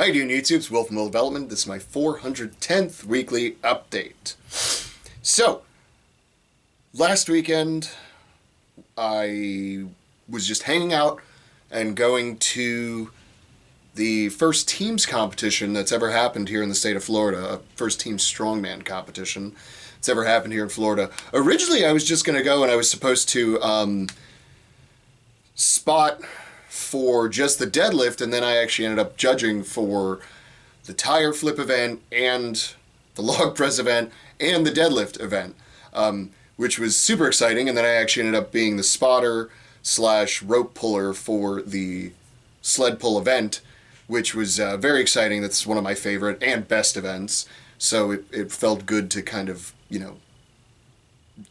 How you doing, YouTube? It's Will from Will Development. This is my 410th weekly update. So, last weekend, I was just hanging out and going to the first teams competition that's ever happened here in the state of Florida, a first team strongman competition that's ever happened here in Florida. Originally, I was just going to go and I was supposed to spot for just the deadlift, and then I actually ended up judging for the tire flip event and the log press event and the deadlift event, which was super exciting. And then I actually ended up being the spotter / rope puller for the sled pull event, which was very exciting. That's one of my favorite and best events. So it felt good to kind of,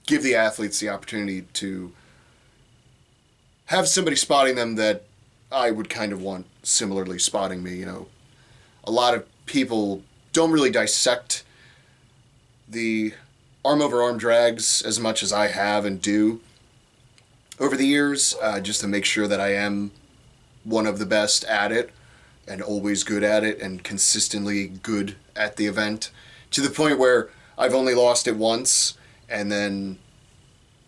give the athletes the opportunity to have somebody spotting them that I would kind of want similarly spotting me. A lot of people don't really dissect the arm over arm drags as much as I have and do over the years, just to make sure that I am one of the best at it and always good at it and consistently good at the event, to the point where I've only lost it once and then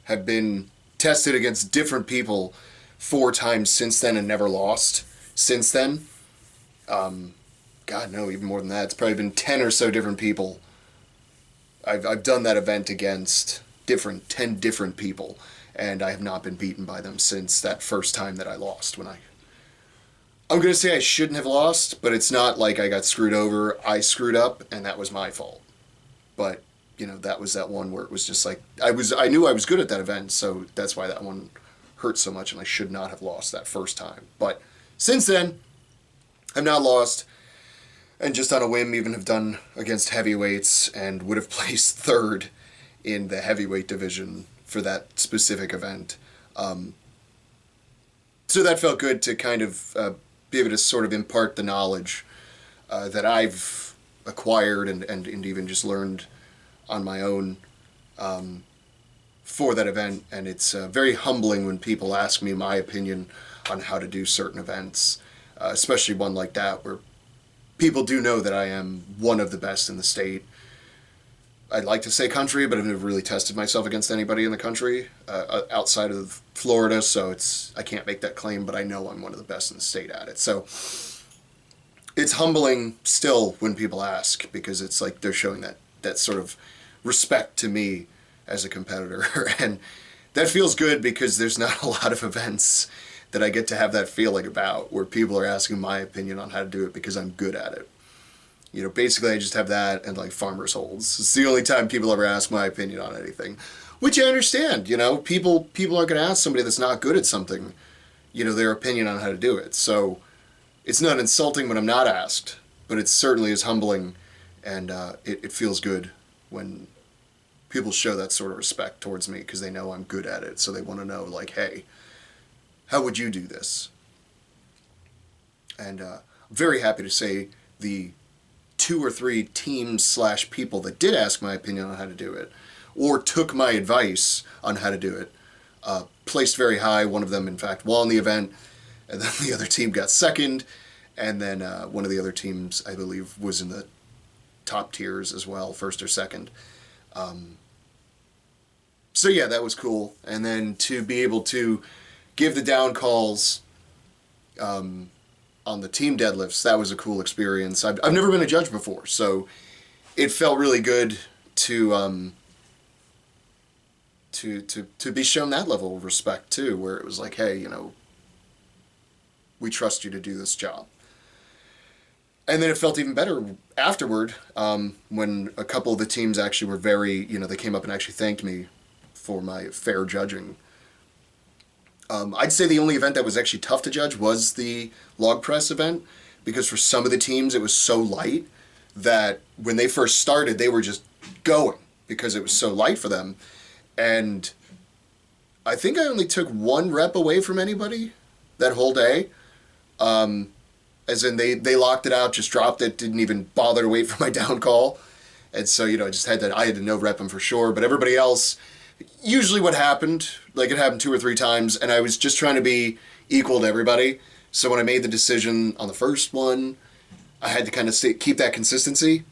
have been tested against different people 4 times since then and never lost since then. God, no, even more than that. It's probably been 10 or so different people. I've done that event against 10 different people, and I have not been beaten by them since that first time that I lost. I'm going to say I shouldn't have lost, but it's not like I got screwed over. I screwed up, and that was my fault. But, that was that one where it was just like, I knew I was good at that event, so that's why that one hurt so much, and I should not have lost that first time. But since then, I've not lost, and just on a whim even have done against heavyweights and would have placed 3rd in the heavyweight division for that specific event. So that felt good to kind of be able to sort of impart the knowledge that I've acquired and even just learned on my own for that event. And it's very humbling when people ask me my opinion on how to do certain events, especially one like that where people do know that I am one of the best in the state. I'd like to say country, but I've never really tested myself against anybody in the country outside of Florida, so I can't make that claim, but I know I'm one of the best in the state at it. So it's humbling still when people ask, because it's like they're showing that sort of respect to me as a competitor. And that feels good, because there's not a lot of events that I get to have that feeling about, where people are asking my opinion on how to do it because I'm good at it. Basically I just have that and like farmer's holds. It's the only time people ever ask my opinion on anything, which I understand. People aren't going to ask somebody that's not good at something, their opinion on how to do it. So it's not insulting when I'm not asked, but it certainly is humbling, and it feels good when people show that sort of respect towards me, because they know I'm good at it. So they want to know, like, hey, how would you do this? And I'm very happy to say the 2 or 3 teams / people that did ask my opinion on how to do it, or took my advice on how to do it, placed very high. One of them, in fact, won the event, and then the other team got 2nd, and then one of the other teams, I believe, was in the top tiers as well, 1st or 2nd. So yeah, that was cool. And then to be able to give the down calls on the team deadlifts, that was a cool experience. I've never been a judge before, so it felt really good to be shown that level of respect too, where it was like, hey, we trust you to do this job. And then it felt even better afterward, when a couple of the teams actually were very, they came up and actually thanked me for my fair judging. I'd say the only event that was actually tough to judge was the log press event, because for some of the teams it was so light that when they first started, they were just going because it was so light for them. And I think I only took 1 rep away from anybody that whole day. As in they locked it out, just dropped it, didn't even bother to wait for my down call. And so, I had to no rep them for sure. But everybody else, usually what happened, like it happened 2 or 3 times, and I was just trying to be equal to everybody. So when I made the decision on the first one, I had to kind of keep that consistency,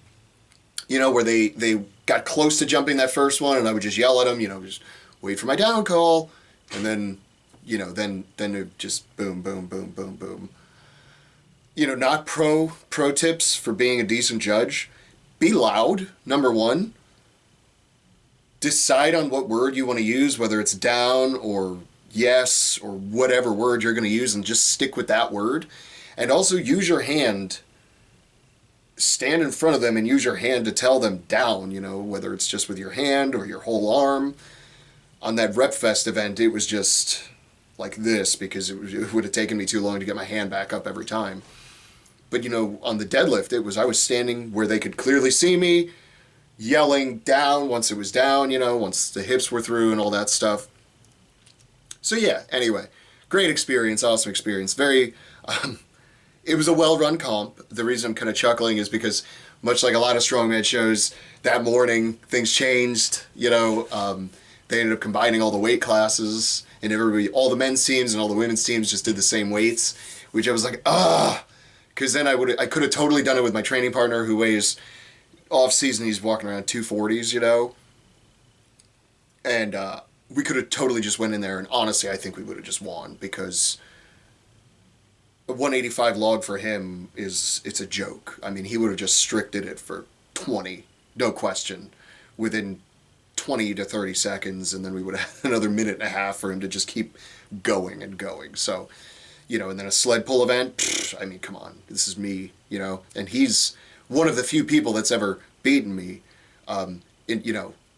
where they got close to jumping that first one, and I would just yell at them, just wait for my down call, and then, then it just boom, boom, boom, boom, boom. Not pro tips for being a decent judge. Be loud, number one. Decide on what word you want to use, whether it's down or yes or whatever word you're going to use, and just stick with that word. And also use your hand. Stand in front of them and use your hand to tell them down, whether it's just with your hand or your whole arm. On that Rep Fest event, it was just like this because it would have taken me too long to get my hand back up every time. But, on the deadlift, I was standing where they could clearly see me, yelling down once it was down, once the hips were through and all that stuff. So yeah, anyway, great experience, awesome experience. It was a well-run comp. The reason I'm kind of chuckling is because, much like a lot of strongman shows, that morning things changed. They ended up combining all the weight classes, and all the men's teams and all the women's teams just did the same weights, which I was like, because then I could have totally done it with my training partner who weighs, off season he's walking around 240s, and we could have totally just went in there, and honestly I think we would have just won because a 185 log for him it's a joke. I mean, he would have just stricted it for 20, no question, within 20 to 30 seconds, and then we would have another minute and a half for him to just keep going and going. So, and then a sled pull event, I mean, come on, this is me, and he's one of the few people that's ever beaten me,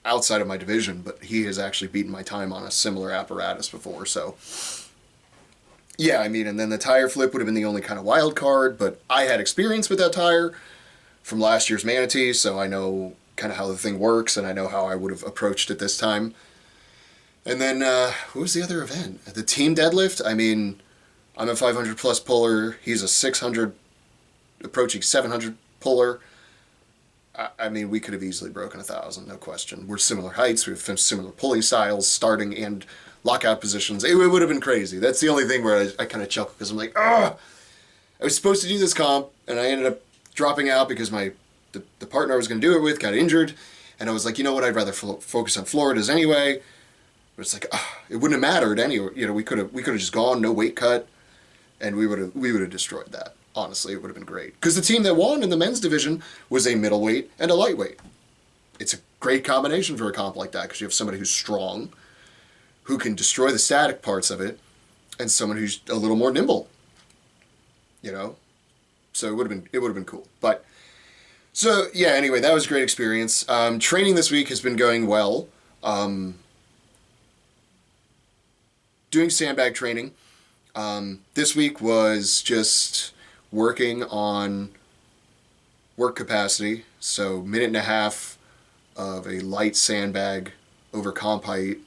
outside of my division, but he has actually beaten my time on a similar apparatus before, so yeah, I mean, and then the tire flip would have been the only kind of wild card, but I had experience with that tire from last year's Manatee, so I know kind of how the thing works, and I know how I would have approached it this time. And then, what was the other event? The team deadlift? I mean, I'm a 500 plus puller, he's a 600, approaching 700 puller. I mean, we could have easily broken 1,000, no question. We're similar heights, we have similar pulling styles, starting and lockout positions. It would have been crazy. That's the only thing where I kind of chuckle because I'm like, I was supposed to do this comp, and I ended up dropping out because the partner I was going to do it with got injured, and I was like, you know what, I'd rather focus on Florida's anyway. But it's like, it wouldn't have mattered anyway. We could have just gone, no weight cut, and we would have destroyed that. Honestly, it would have been great. Because the team that won in the men's division was a middleweight and a lightweight. It's a great combination for a comp like that because you have somebody who's strong, who can destroy the static parts of it, and someone who's a little more nimble. So it would have been cool. But so yeah, anyway, that was a great experience. Training this week has been going well. Doing sandbag training. This week was just working on work capacity, so minute and a half of a light sandbag over comp height,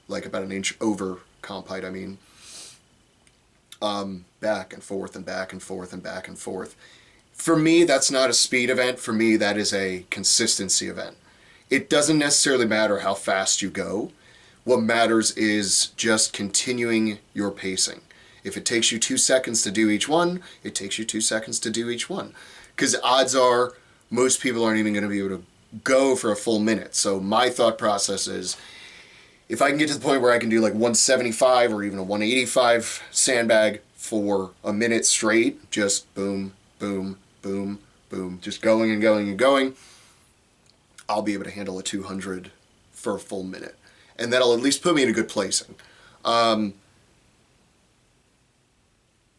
like about an inch over comp height, I mean. Back and forth and back and forth and back and forth. For me, that's not a speed event. For me, that is a consistency event. It doesn't necessarily matter how fast you go. What matters is just continuing your pacing. If it takes you 2 seconds to do each one, it takes you 2 seconds to do each one. Because odds are most people aren't even going to be able to go for a full minute. So my thought process is, if I can get to the point where I can do like 175 or even a 185 sandbag for a minute straight, just boom, boom, boom, boom, just going and going and going, I'll be able to handle a 200 for a full minute. And that'll at least put me in a good placing.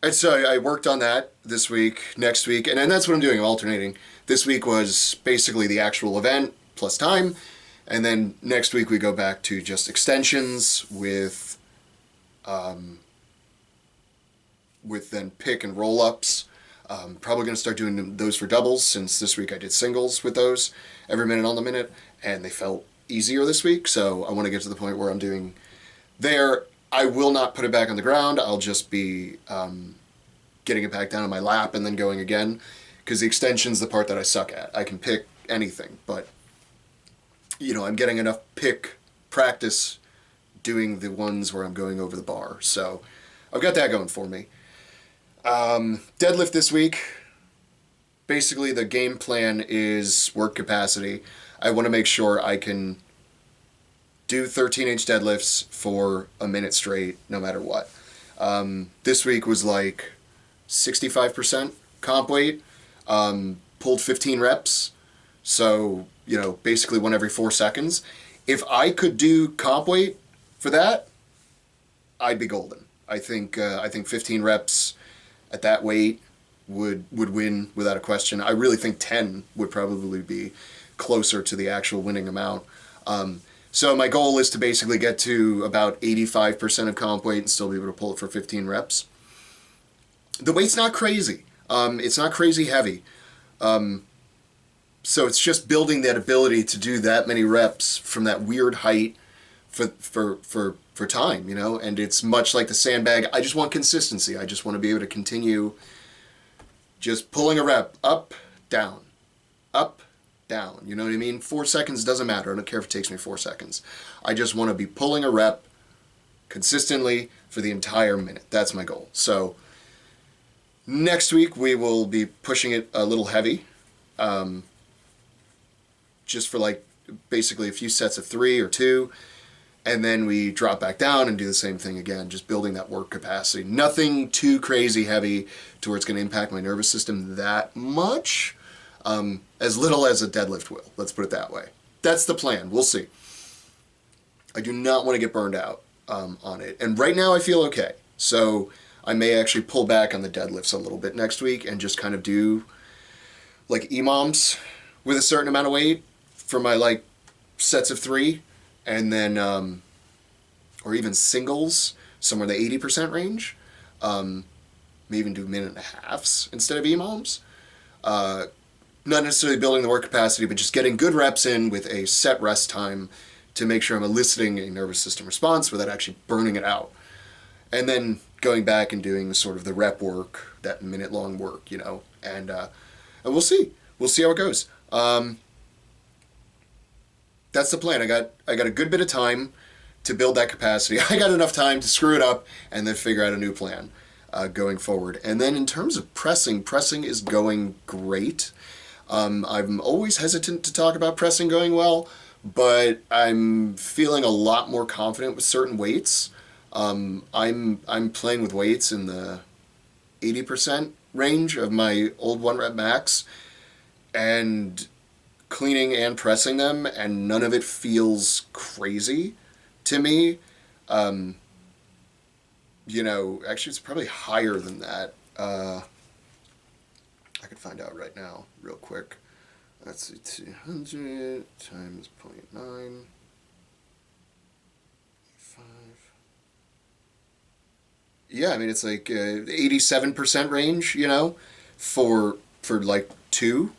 And so I worked on that this week, next week, and then that's what I'm doing, I'm alternating. This week was basically the actual event plus time, and then next week we go back to just extensions with then pick and roll-ups. Probably going to start doing those for doubles, since this week I did singles with those every minute on the minute, and they felt easier this week, so I want to get to the point where I'm doing there. I will not put it back on the ground. I'll just be getting it back down on my lap and then going again, because the extension's the part that I suck at. I can pick anything, but I'm getting enough pick practice doing the ones where I'm going over the bar. So I've got that going for me. Deadlift this week. basically the game plan is work capacity. I want to make sure I can do 13-inch deadlifts for a minute straight, no matter what. This week was like 65% comp weight, pulled 15 reps, so, basically one every 4 seconds. If I could do comp weight for that, I'd be golden. I think 15 reps at that weight would win without a question. I really think 10 would probably be closer to the actual winning amount. So my goal is to basically get to about 85% of comp weight and still be able to pull it for 15 reps. The weight's not crazy. It's not crazy heavy. So it's just building that ability to do that many reps from that weird height for time, and it's much like the sandbag. I just want consistency. I just want to be able to continue just pulling a rep up, down, you know what I mean? 4 seconds doesn't matter. I don't care if it takes me 4 seconds. I just want to be pulling a rep consistently for the entire minute. That's my goal. So next week we will be pushing it a little heavy, just for like basically a few sets of 3 or 2. And then we drop back down and do the same thing again, just building that work capacity. Nothing too crazy heavy to where it's going to impact my nervous system that much. As little as a deadlift will. Let's put it that way. That's the plan. We'll see. I do not want to get burned out on it. And right now I feel okay. So I may actually pull back on the deadlifts a little bit next week and just kind of do like EMOMs with a certain amount of weight for my like sets of 3. And then, or even singles, somewhere in the 80% range. May even do minute and a halves instead of EMOMs. Not necessarily building the work capacity, but just getting good reps in with a set rest time to make sure I'm eliciting a nervous system response without actually burning it out. And then going back and doing sort of the rep work, that minute-long work, and we'll see. We'll see how it goes. That's the plan. I got a good bit of time to build that capacity. I got enough time to screw it up and then figure out a new plan going forward. And then in terms of pressing is going great. I'm always hesitant to talk about pressing going well, but I'm feeling a lot more confident with certain weights. I'm playing with weights in the 80% range of my old 1 rep max, and cleaning and pressing them, and none of it feels crazy to me. Actually it's probably higher than that. I could find out right now, real quick. Let's see, 200 times 0.9. 5. Yeah, I mean, it's like 87% range, for like 2.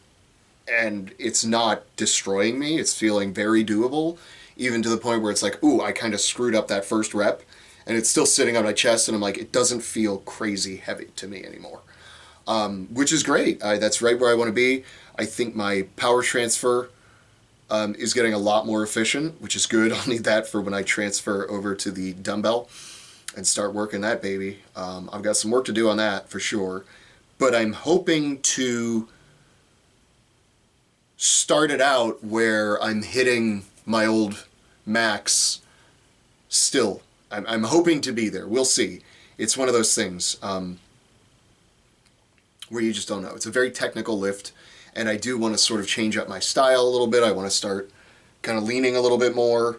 And it's not destroying me. It's feeling very doable, even to the point where it's like, ooh, I kind of screwed up that first rep, and it's still sitting on my chest, and I'm like, it doesn't feel crazy heavy to me anymore, which is great. That's right where I want to be. I think my power transfer is getting a lot more efficient, which is good. I'll need that for when I transfer over to the dumbbell and start working that baby. I've got some work to do on that for sure, but I'm hoping to started out where I'm hitting my old max still. I'm hoping to be there. We'll see. It's one of those things where you just don't know. It's a very technical lift, and I do want to sort of change up my style a little bit. I want to start kind of leaning a little bit more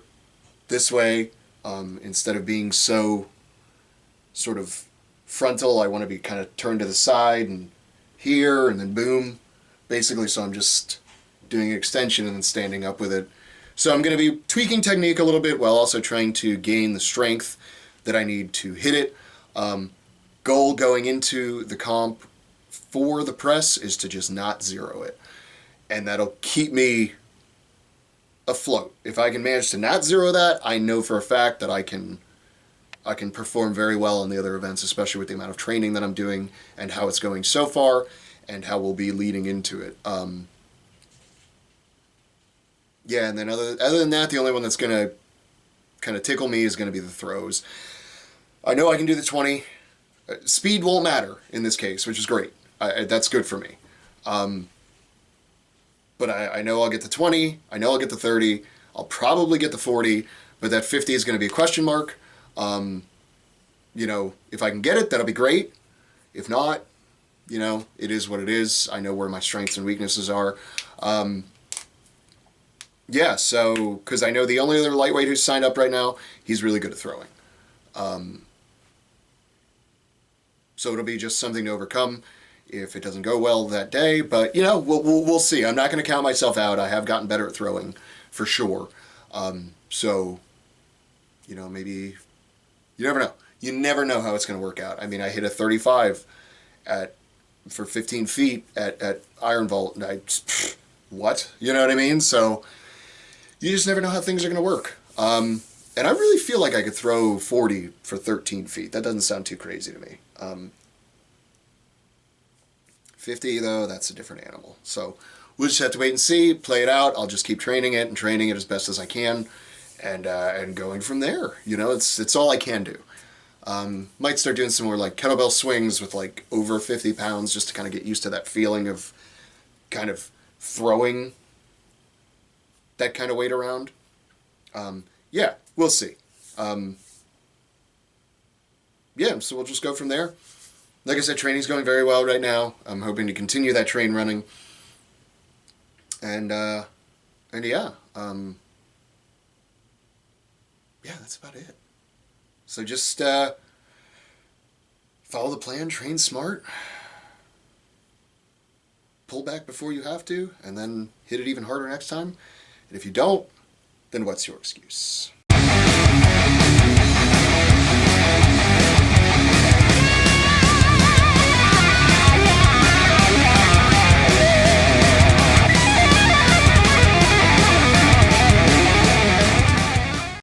this way instead of being so sort of frontal. I want to be kind of turned to the side and here and then boom, basically. So I'm just doing an extension and then standing up with it. So I'm going to be tweaking technique a little bit while also trying to gain the strength that I need to hit it. Goal going into the comp for the press is to just not zero it. And that'll keep me afloat. If I can manage to not zero that, I know for a fact that I can perform very well in the other events, especially with the amount of training that I'm doing and how it's going so far and how we'll be leading into it. Yeah, and then other than that, the only one that's going to kind of tickle me is going to be the throws. I know I can do the 20. Speed won't matter in this case, which is great. That's good for me. But I know I'll get the 20. I know I'll get the 30. I'll probably get the 40, but that 50 is going to be a question mark. If I can get it, that'll be great. If not, it is what it is. I know where my strengths and weaknesses are. So, because I know the only other lightweight who's signed up right now, he's really good at throwing. So it'll be just something to overcome if it doesn't go well that day. But, we'll see. I'm not going to count myself out. I have gotten better at throwing, for sure. Maybe, you never know. You never know how it's going to work out. I mean, I hit a 35 for 15 feet at Iron Vault, and what? You know what I mean? So you just never know how things are going to work. And I really feel like I could throw 40 for 13 feet. That doesn't sound too crazy to me. 50, though, that's a different animal. So we'll just have to wait and see, play it out. I'll just keep training it as best as I can, and going from there. It's all I can do. Might start doing some more like kettlebell swings with like over 50 pounds just to kind of get used to that feeling of kind of throwing that kind of weight around. We'll see. So we'll just go from there. Like I said, training's going very well right now. I'm hoping to continue that train running. That's about it. So just follow the plan, train smart, pull back before you have to, and then hit it even harder next time. And if you don't, then what's your excuse?